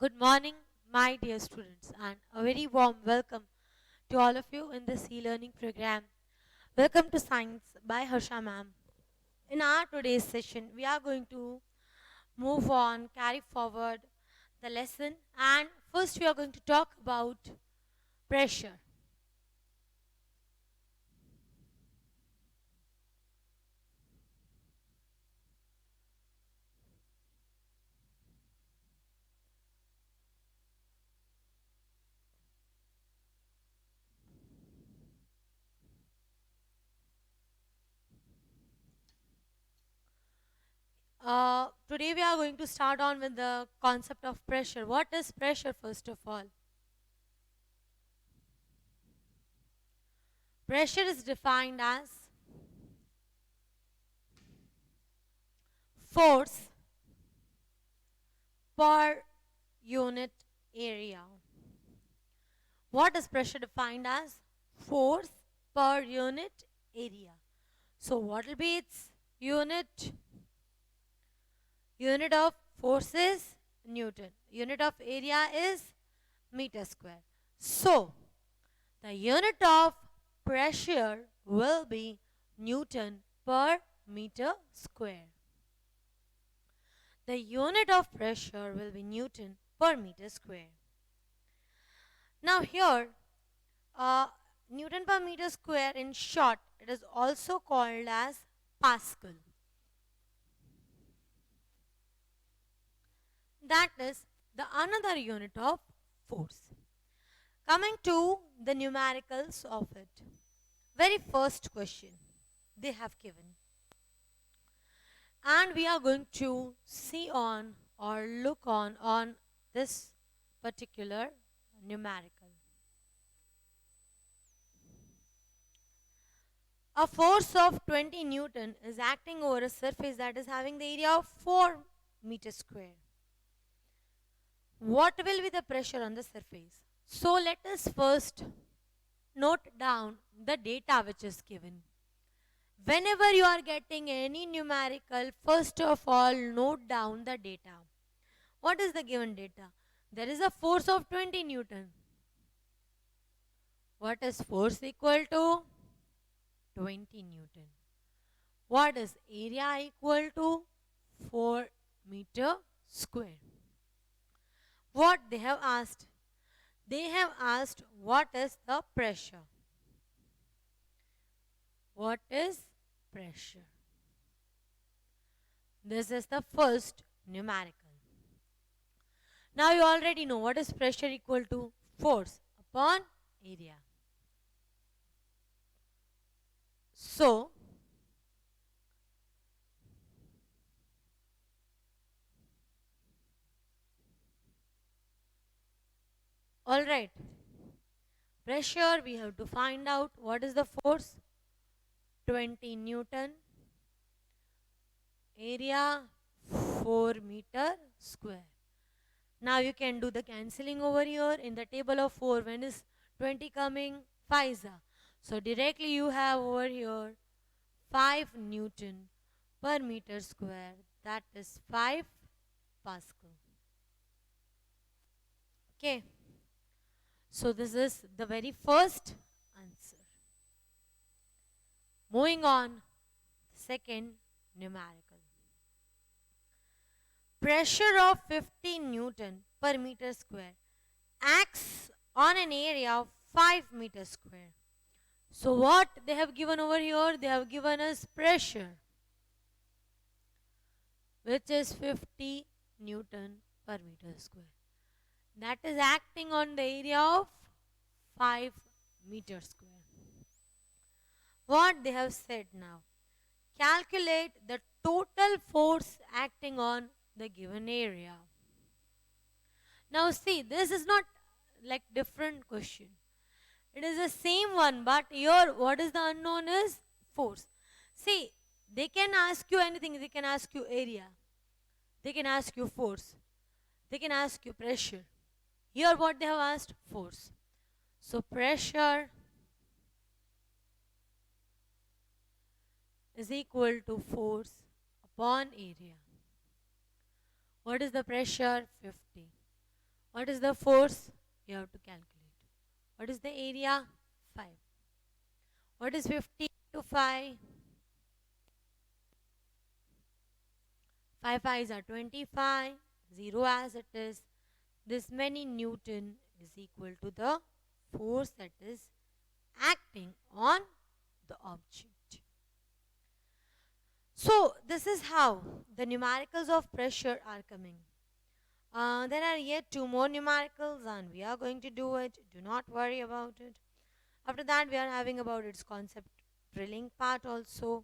Good morning, my dear students, and a very warm welcome to all of you in this e-learning program. Welcome to Science by Harsha ma'am. In our today's session, we are going to move on, carry forward the lesson, and first we are going to talk about pressure. Today we are going to start on with the concept of pressure. What is pressure first of all? Pressure is defined as force per unit area. What is pressure defined as? Force per unit area. So what will be its unit? Unit of force is Newton. Unit of area is meter square. So the unit of pressure will be Newton per meter square. The unit of pressure will be Newton per meter square. Now here, Newton per meter square, in short, it is also called as Pascal. That is the another unit of force. Coming to the numericals of it. Very first question they have given. And we are going to see on or look on this particular numerical. A force of 20 Newton is acting over a surface that is having the area of 4 meters square. What will be the pressure on the surface? So let us first note down the data which is given. Whenever you are getting any numerical, first of all note down the data. What is the given data? There is a force of 20 Newton. What is force equal to? 20 Newton. What is area equal to? 4 meter square. What they have asked? They have asked what is the pressure. What is pressure? This is the first numerical. Now you already know what is pressure equal to? Force upon area. So, alright, pressure we have to find out what is the force. 20 Newton, area 4 meter square. Now you can do the cancelling over here. In the table of 4, when is 20 coming? 5 So directly you have over here 5 Newton per meter square, that is 5 Pascal. Okay. So this is the very first answer. Moving on, second numerical. Pressure of 15 Newton per meter square acts on an area of 5 meter square. So what they have given over here? They have given us pressure, which is 50 Newton per meter square. That is acting on the area of 5 meter square. What they have said now? Calculate the total force acting on the given area. Now see, this is not like different question. It is the same one, but here what is the unknown is force. See, they can ask you anything. They can ask you area. They can ask you force. They can ask you pressure. Here what they have asked? Force. So pressure is equal to force upon area. What is the pressure? 50. What is the force? You have to calculate. What is the area? 5. What is 15 to 5? 5 5s are 25. 0 as it is. This many Newton is equal to the force that is acting on the object. So, this is how the numericals of pressure are coming. There are yet two more numericals and we are going to do it. Do not worry about it. After that, we are having about its concept drilling part also.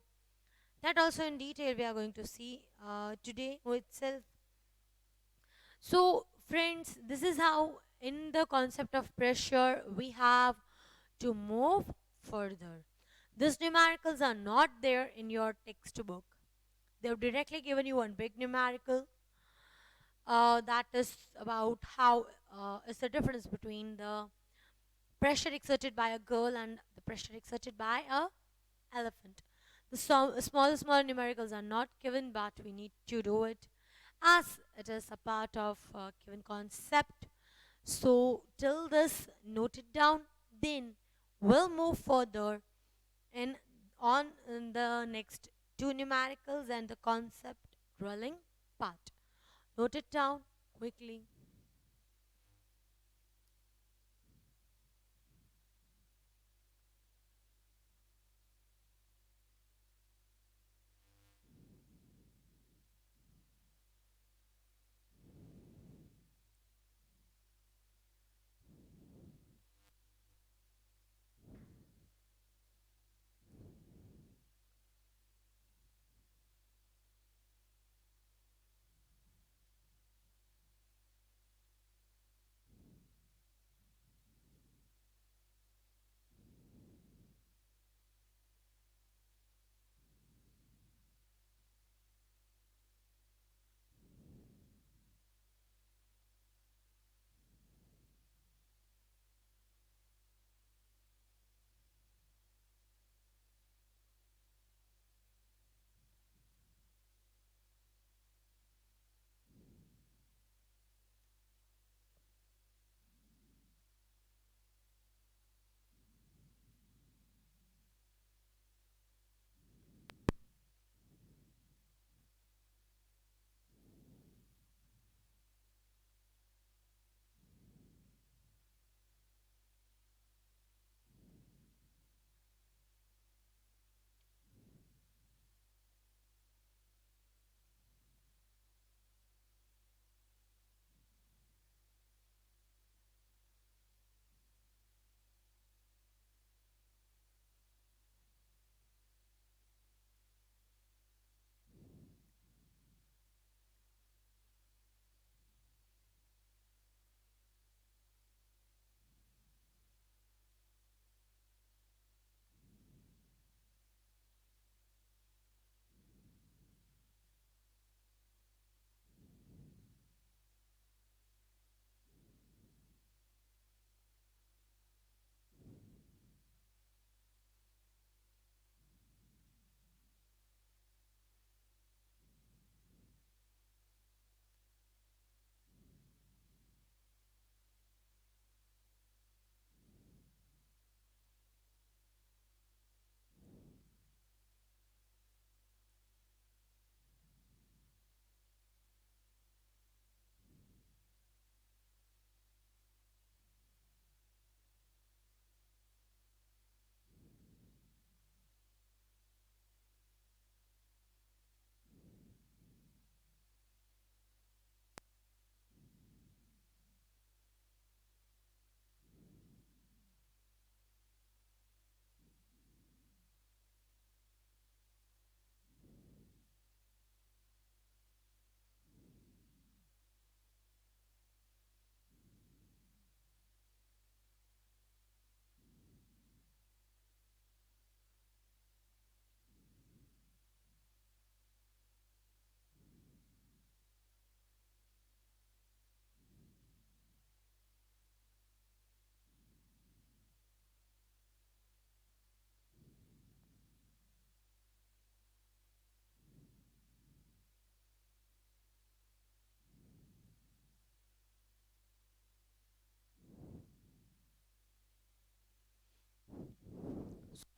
That also in detail we are going to see today itself. So, friends, this is how in the concept of pressure we have to move further. These numericals are not there in your textbook. They've directly given you one big numerical that is about how is the difference between the pressure exerted by a girl and the pressure exerted by a elephant. The small numericals are not given, but we need to do it as it is a part of a given concept. So till this, note it down. Then we'll move further in on in the next two numericals and the concept drilling part. Note it down quickly.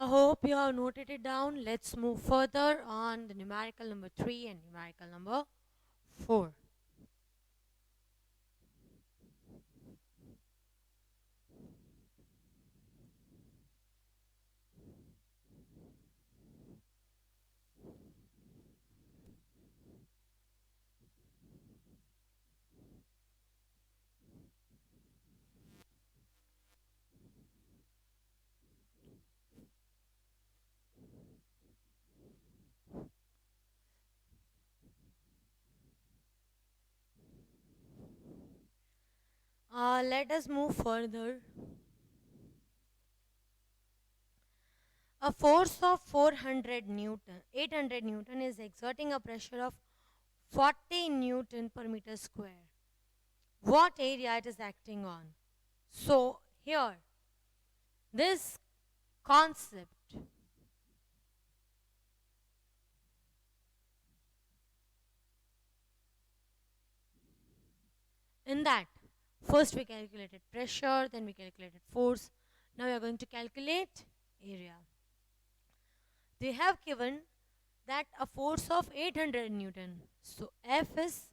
I hope you have noted it down. Let's move further on the numerical number 3 and numerical number 4. Let us move further. A force of 800 Newton is exerting a pressure of 40 Newton per meter square. What area it is acting on? So, here, this concept, in that, first we calculated pressure, then we calculated force. Now we are going to calculate area. They have given that a force of 800 Newton. So F is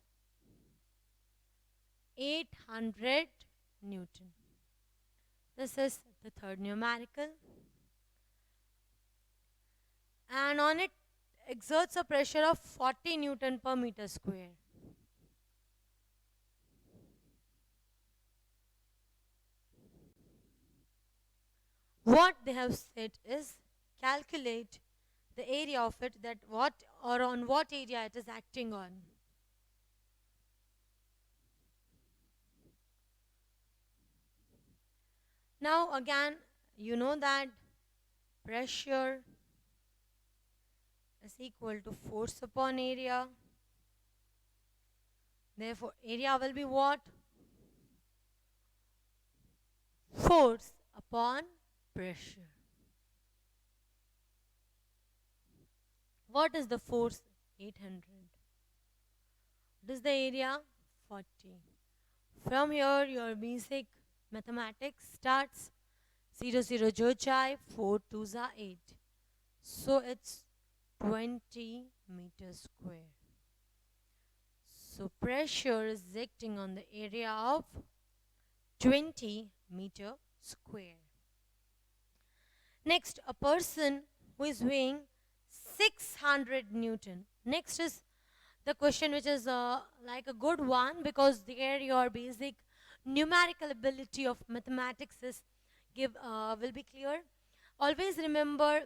800 Newton. This is the third numerical. And on it exerts a pressure of 40 Newton per meter square. What they have said is calculate the area of it, that what or on what area it is acting on. Now again, you know that pressure is equal to force upon area. Therefore, area will be what? Force upon pressure. What is the force? 800. What is the area? 40. From here, your basic mathematics starts. 0 0 jo chai, 4 2 za 8. So it's 20 meters square. So pressure is acting on the area of 20 meter square. Next, a person who is weighing 600 Newton. Next is the question which is like a good one, because there your basic numerical ability of mathematics is will be clear. Always remember,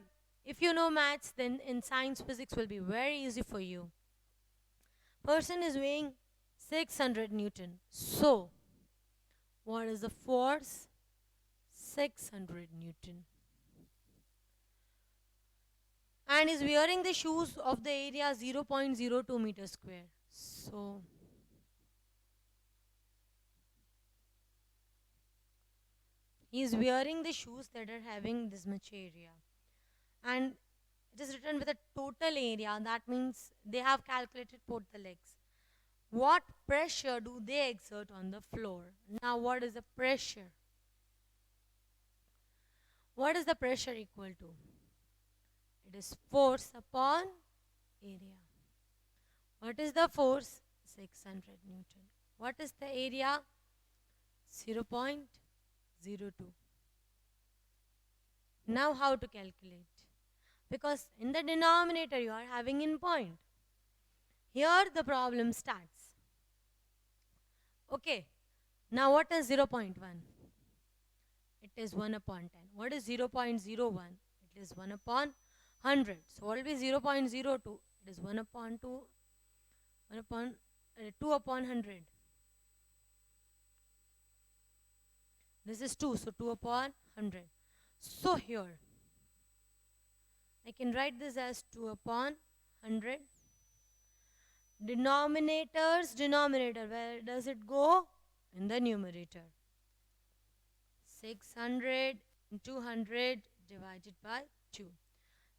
if you know maths, then in science physics will be very easy for you. Person is weighing 600 Newton. So, what is the force? 600 Newton. And is wearing the shoes of the area 0.02 meter square. So, he is wearing the shoes that are having this much area. And it is written with a total area. That means they have calculated both the legs. What pressure do they exert on the floor? Now, what is the pressure? What is the pressure equal to? It is force upon area. What is the force? 600 Newton. What is the area? 0.02. Now how to calculate? Because in the denominator you are having in point. Here the problem starts. Okay. Now what is 0.1? It is 1 upon 10. What is 0.01? It is 1 upon 100. So what will be 0.02? It is 1 upon 2, 1 upon 2 upon 100. This is 2, so 2 upon 100. So here, I can write this as 2 upon 100. Denominator, where does it go? In the numerator. 600 into 100 divided by 2.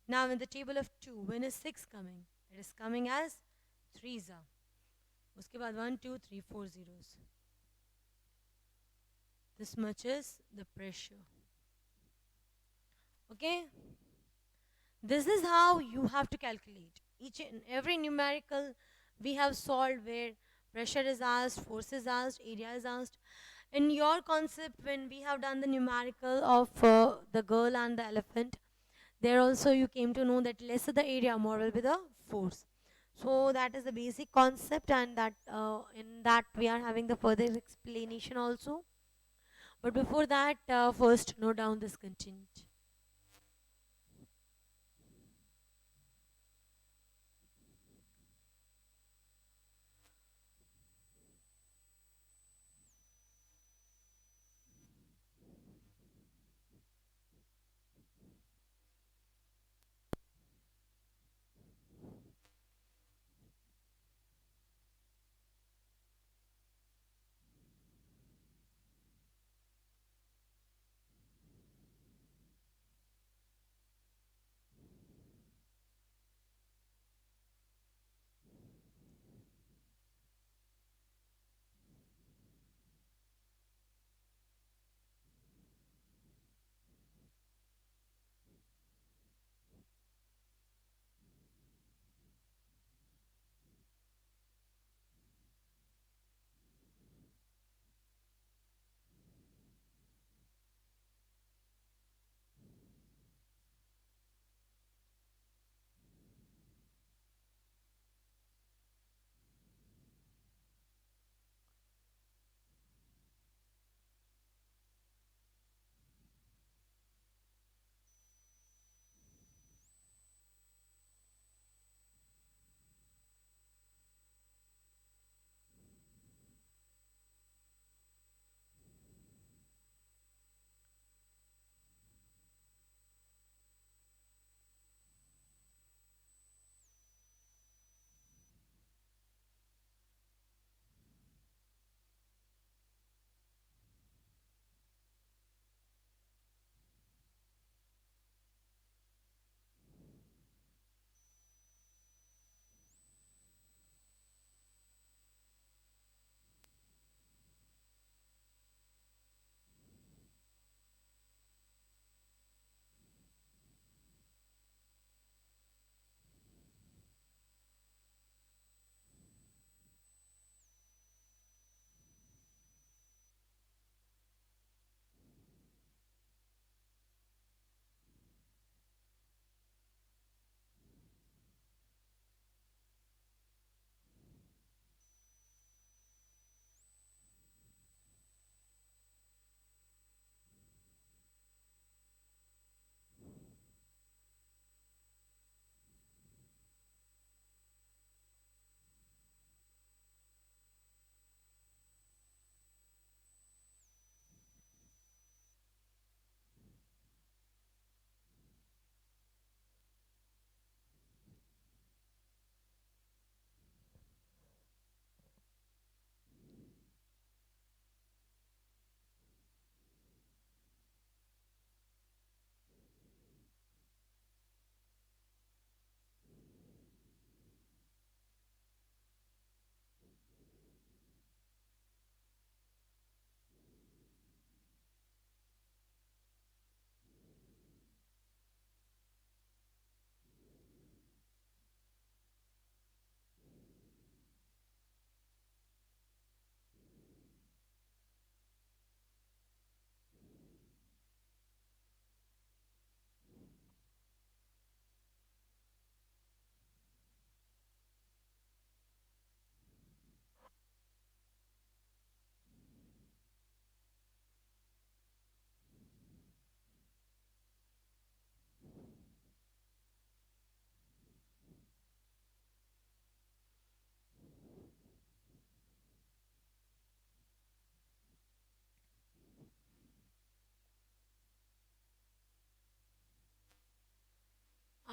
Now in the table of 2, when is 6 coming? It is coming as 3 za. Uske baad 1, 2, 3, 4 zeros. This much is the pressure. Okay? This is how you have to calculate. Each and every numerical we have solved where pressure is asked, force is asked, area is asked. In your concept, when we have done the numerical of the girl and the elephant, there also you came to know that lesser the area, more will be the force. So that is the basic concept, and that in that we are having the further explanation also. But before that, first note down this content.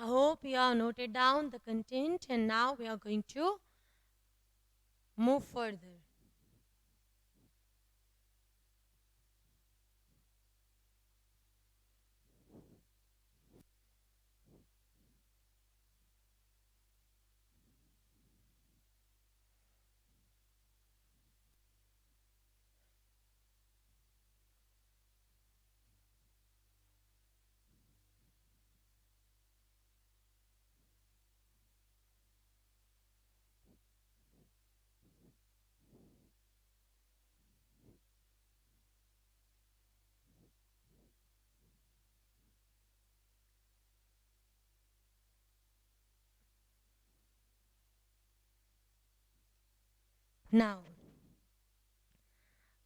I hope you have noted down the content, and now we are going to move further. Now,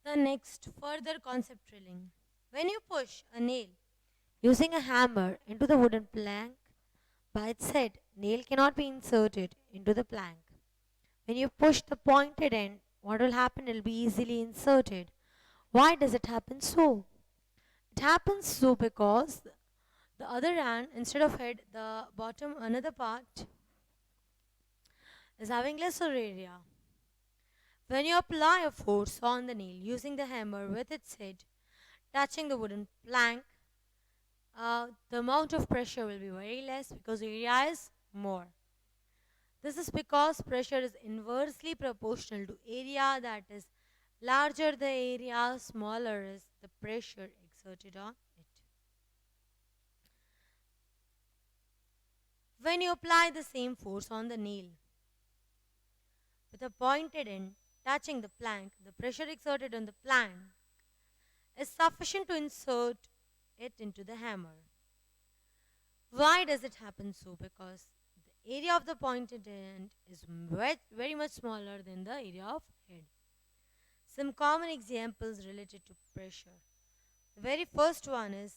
the next further concept drilling. When you push a nail using a hammer into the wooden plank, by its head, nail cannot be inserted into the plank. When you push the pointed end, what will happen? It will be easily inserted. Why does it happen so? It happens so because the other hand, instead of head, the bottom, another part is having lesser area. When you apply a force on the nail using the hammer with its head touching the wooden plank, the amount of pressure will be very less because the area is more. This is because pressure is inversely proportional to area, that is, larger the area, smaller is the pressure exerted on it. When you apply the same force on the nail with a pointed end touching the plank, the pressure exerted on the plank is sufficient to insert it into the hammer. Why does it happen so? Because the area of the pointed end is very much smaller than the area of head. Some common examples related to pressure. The very first one is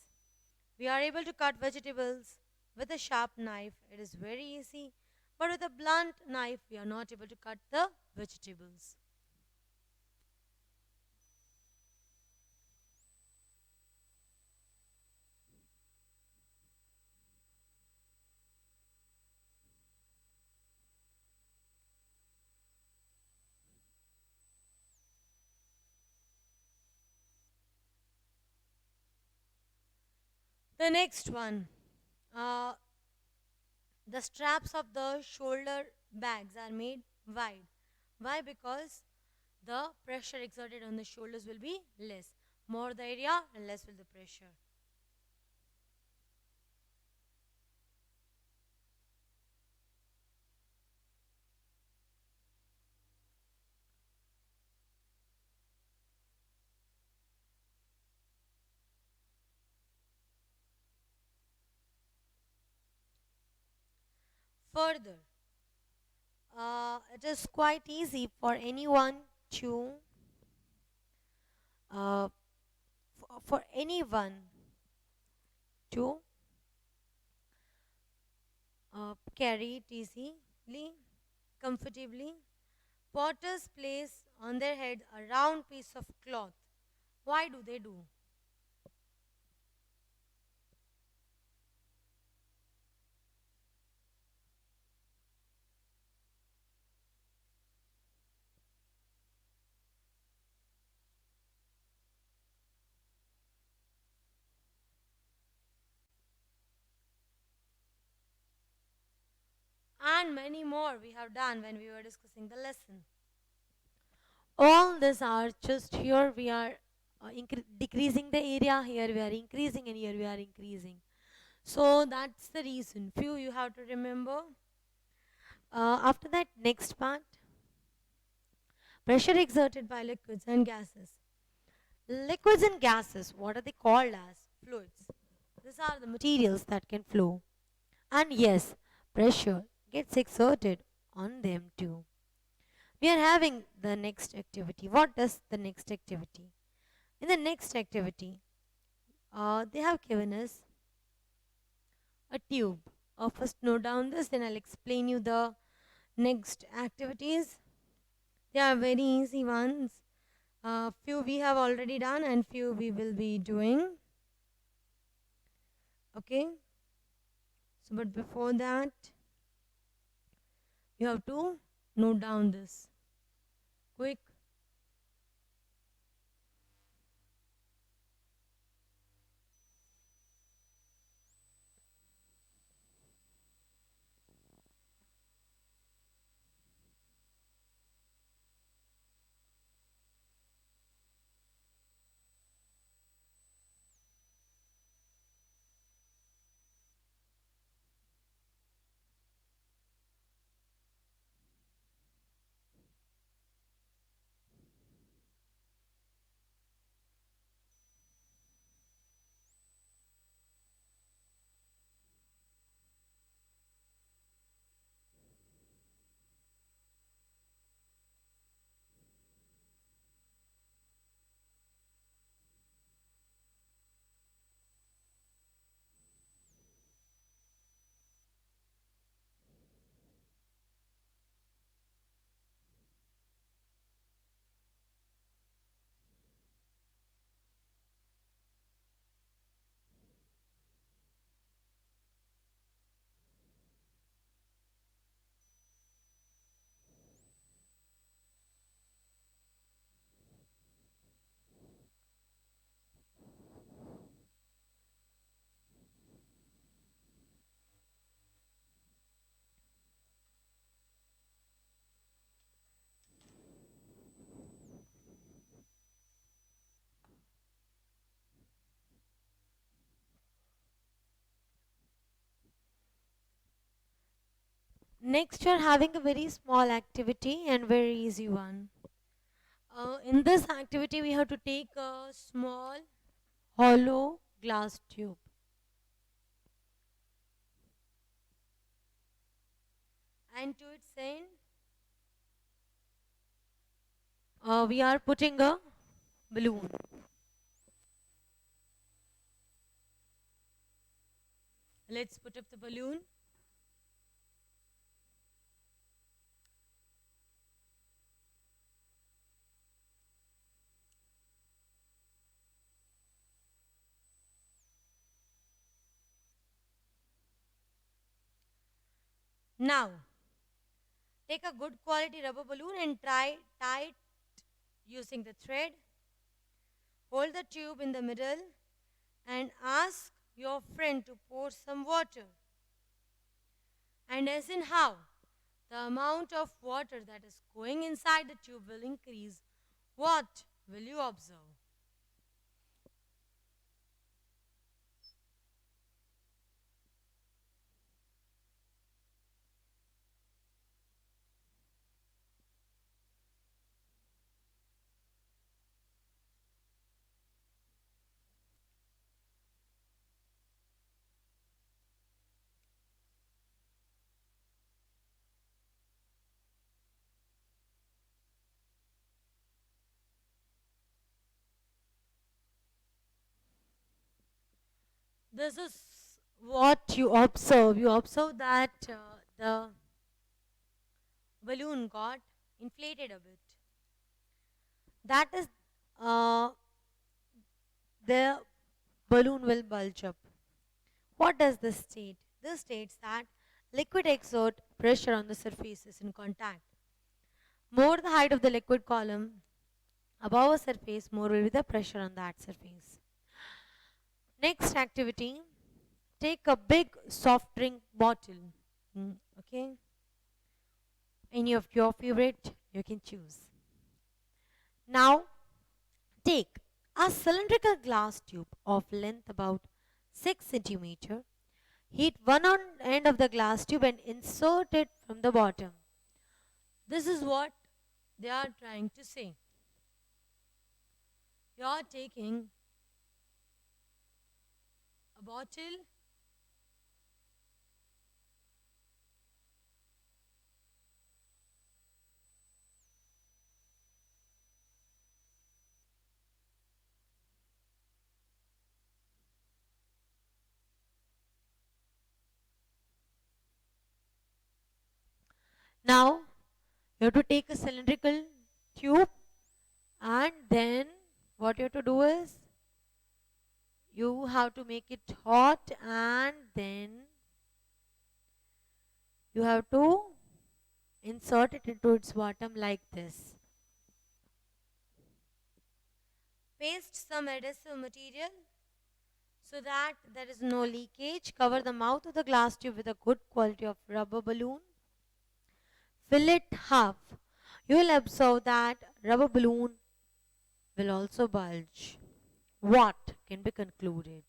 we are able to cut vegetables with a sharp knife. It is very easy. But with a blunt knife, we are not able to cut the vegetables. The next one, uh, the straps of the shoulder bags are made wide. Why? Because the pressure exerted on the shoulders will be less. More the area, less will the pressure. Further, it is quite easy for anyone to uh, for anyone to carry it easily, comfortably. Potters place on their head a round piece of cloth. Why do they do? And many more we have done when we were discussing the lesson. All these are just here we are decreasing the area, here we are increasing, and here we are increasing. So that's the reason. Few you have to remember. After that, next part, pressure exerted by liquids and gases. Liquids and gases, what are they called as? Fluids. These are the materials that can flow. And yes, pressure gets exerted on them too. We are having the next activity. What is the next activity? In the next activity, they have given us a tube. First, note down this, then I'll explain you the next activities. They are very easy ones. Few we have already done, and few we will be doing. Okay. So, but before that, you have to note down this quick. Next, you're having a very small activity and very easy one. In this activity, we have to take a small hollow glass tube, and to its end, we are putting a balloon. Let's put up the balloon. Now, take a good quality rubber balloon and tie it using the thread. Hold the tube in the middle and ask your friend to pour some water. And as in how? The amount of water that is going inside the tube will increase. What will you observe? This is what you observe. You observe that the balloon got inflated a bit. That is, uh, the balloon will bulge up. What does this state? This states that liquid exert pressure on the surfaces in contact. More the height of the liquid column above a surface, more will be the pressure on that surface. Next activity, take a big soft drink bottle. Okay, any of your favorite you can choose. Now take a cylindrical glass tube of length about 6 centimeter. Heat one end of the glass tube and insert it from the bottom. This is what they are trying to say. You are taking a bottle. Now you have to take a cylindrical tube, and then what you have to do is you have to make it hot, and then you have to insert it into its bottom like this. Paste some adhesive material so that there is no leakage. Cover the mouth of the glass tube with a good quality of rubber balloon. Fill it half. You will observe that rubber balloon will also bulge. What can be concluded?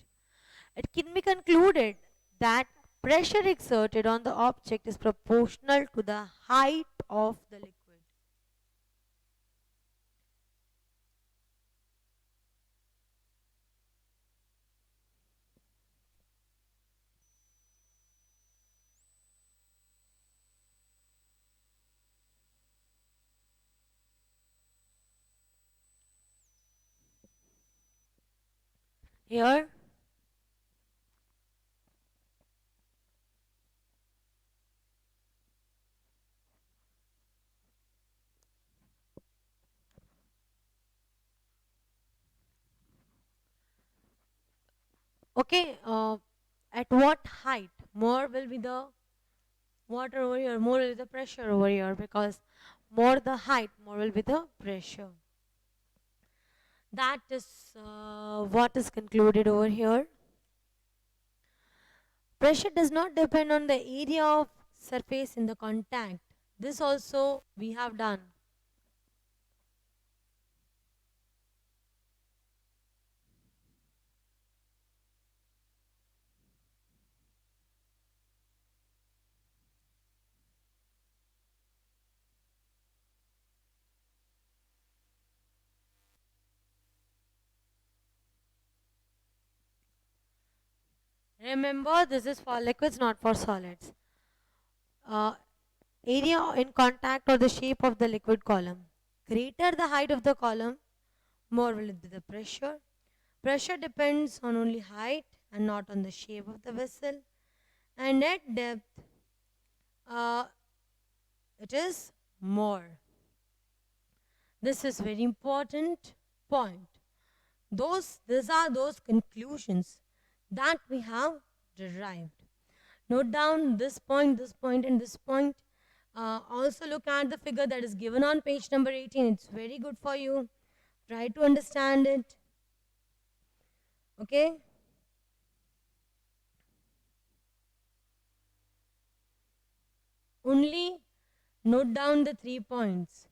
It can be concluded that pressure exerted on the object is proportional to the height of the liquid. Here, okay, at what height more will be the water over here, more will be the pressure over here, because more the height, more will be the pressure. That is what is concluded over here. Pressure does not depend on the area of surface in the contact. This also we have done. Remember, this is for liquids, not for solids. Uh, Area in contact or the shape of the liquid column. Greater the height of the column, more will be the pressure. Pressure depends on only height and not on the shape of the vessel. And at depth, uh, it is more. This is very important point. These are those conclusions that we have derived. Note down this point, and this point. Also look at the figure that is given on page number 18. It's very good for you. Try to understand it. Okay? Only note down the 3 points.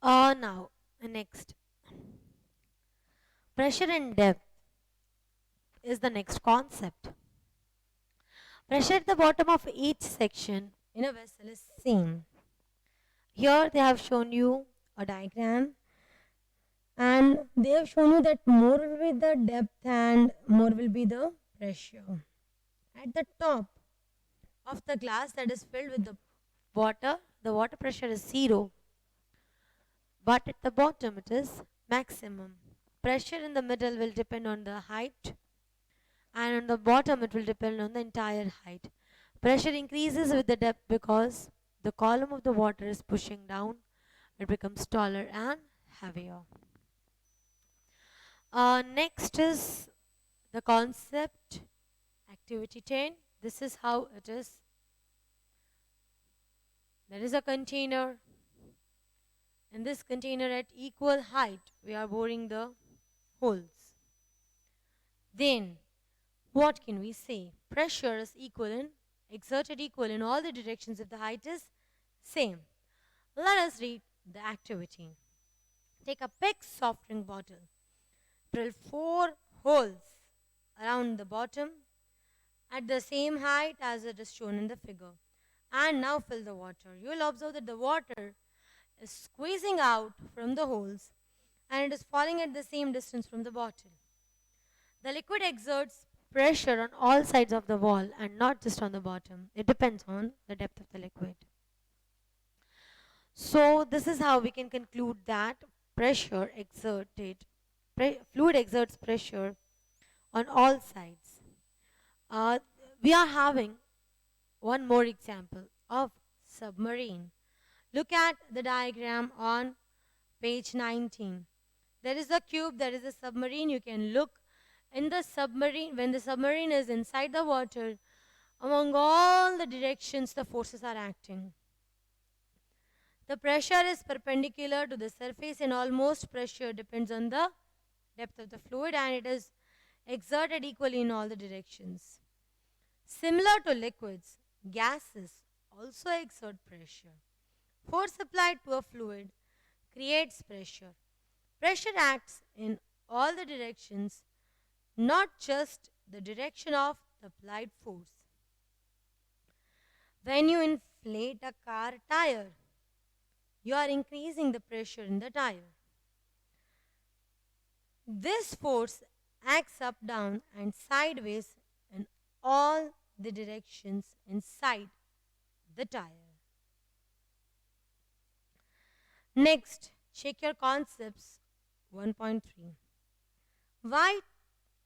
Now, next. Pressure and depth is the next concept. Pressure at the bottom of each section in a vessel is same. Here they have shown you a diagram, and they have shown you that more will be the depth and more will be the pressure. At the top of the glass that is filled with the water pressure is 0, but at the bottom it is maximum. Pressure in the middle will depend on the height, and on the bottom it will depend on the entire height. Pressure increases with the depth because the column of the water is pushing down, it becomes taller and heavier. Next is the concept activity 10. This is how it is. There is a container. In this container at equal height, we are boring the holes. Then, what can we say? Pressure is exerted equal in all the directions if the height is same. Let us read the activity. Take a big soft drink bottle. Drill 4 holes around the bottom at the same height as it is shown in the figure. And now fill the water. You will observe that the water is squeezing out from the holes and it is falling at the same distance from the bottle. The liquid exerts pressure on all sides of the wall and not just on the bottom. It depends on the depth of the liquid. So this is how we can conclude that fluid exerts pressure on all sides. We are having one more example of submarine. Look at the diagram on page 19. There is a cube, there is a submarine. You can look in the submarine. When the submarine is inside the water, among all the directions the forces are acting. The pressure is perpendicular to the surface and almost pressure depends on the depth of the fluid and it is exerted equally in all the directions. Similar to liquids, gases also exert pressure. Force applied to a fluid creates pressure. Pressure acts in all the directions, not just the direction of the applied force. When you inflate a car tire, you are increasing the pressure in the tire. This force acts up, down, and sideways in all the directions inside the tire. Next, check your concepts 1.3. Why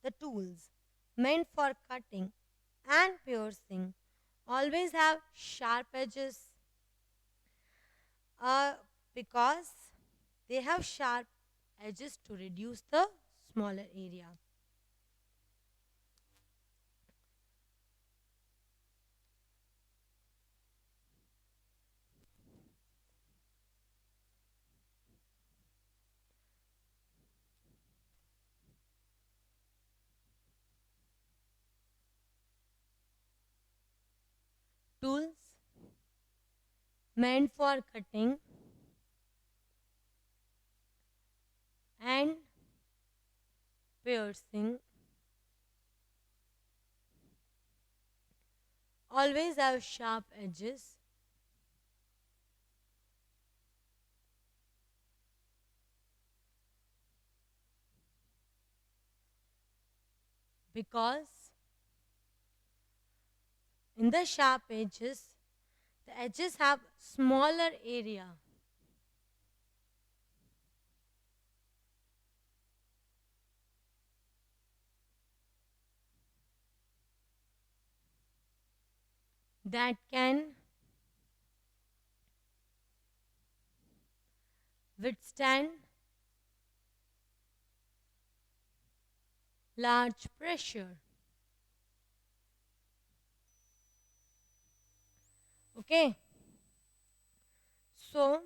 the tools meant for cutting and piercing always have sharp edges? Uh, because they have sharp edges to reduce the smaller area. Tools meant for cutting and piercing always have sharp edges because in the sharp the edges have smaller area that can withstand large pressure. Okay, so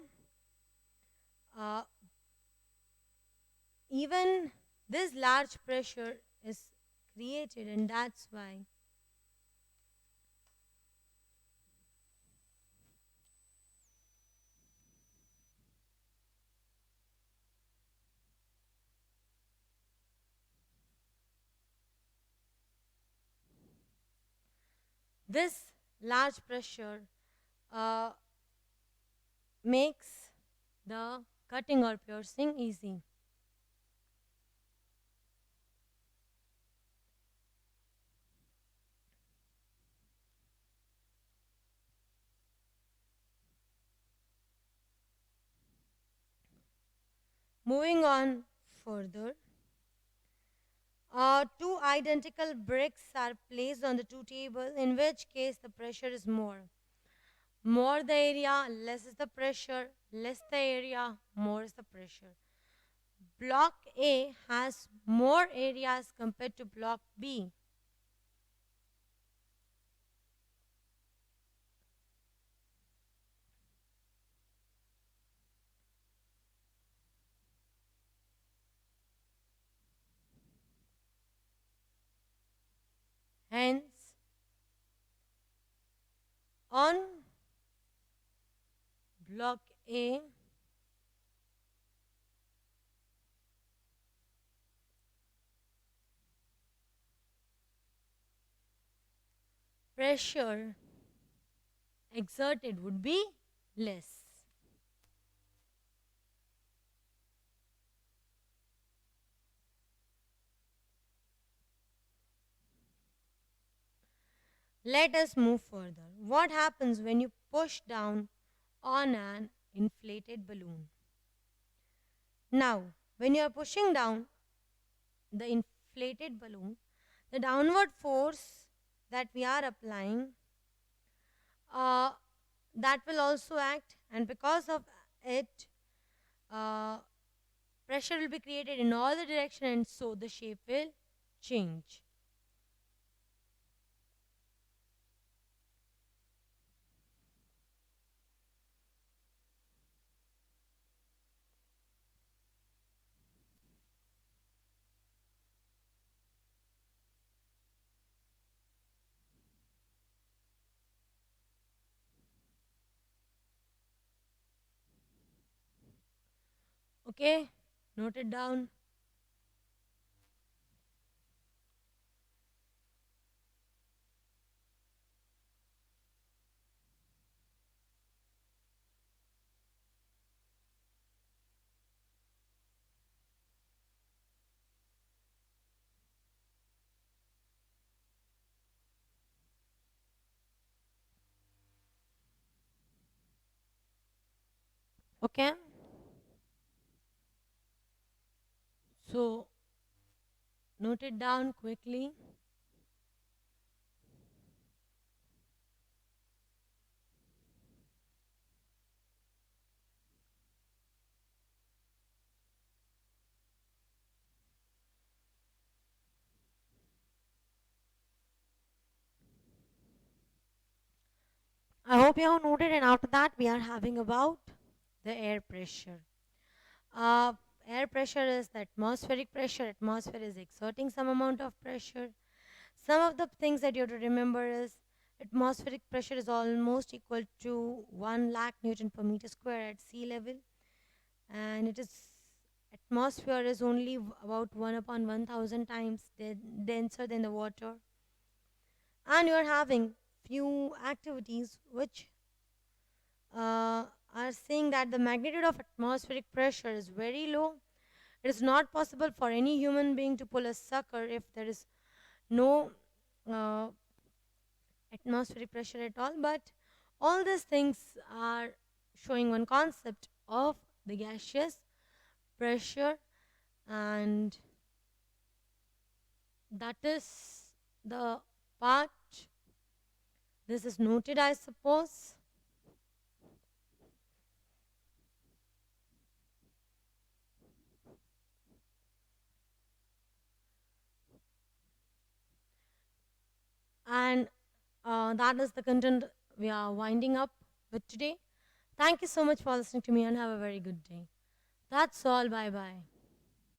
uh, even this large pressure is created, and that's why this large pressure uh, makes the cutting or piercing easy. Moving on further, two identical bricks are placed on the two tables, in which case the pressure is more. More the area, less is the pressure, less the area, more is the pressure. Block A has more areas compared to block B. Hence, on block A, pressure exerted would be less. Let us move further. What happens when you push down on an inflated balloon? Now, when you are pushing down the inflated balloon, the downward force that we are applying, uh, that will also act, and because of it, uh, pressure will be created in all the direction, and so the shape will change. Okay, note it down. Okay, so note it down quickly. I hope you have noted, and after that, we are having about the air pressure. Uh, Air pressure is the atmospheric pressure. Atmosphere is exerting some amount of pressure. Some of the things that you have to remember is atmospheric pressure is almost equal to 1 lakh Newton per meter square at sea level, and it is atmosphere is only about 1 upon 1000 times denser than the water, and you are having few activities which uh, are saying that the magnitude of atmospheric pressure is very low. It is not possible for any human being to pull a sucker if there is no uh, atmospheric pressure at all. But all these things are showing one concept of the gaseous pressure, and that is the part. This is noted, I suppose. And that is the content we are winding up with today. Thank you so much for listening to me and have a very good day. That's all. Bye bye.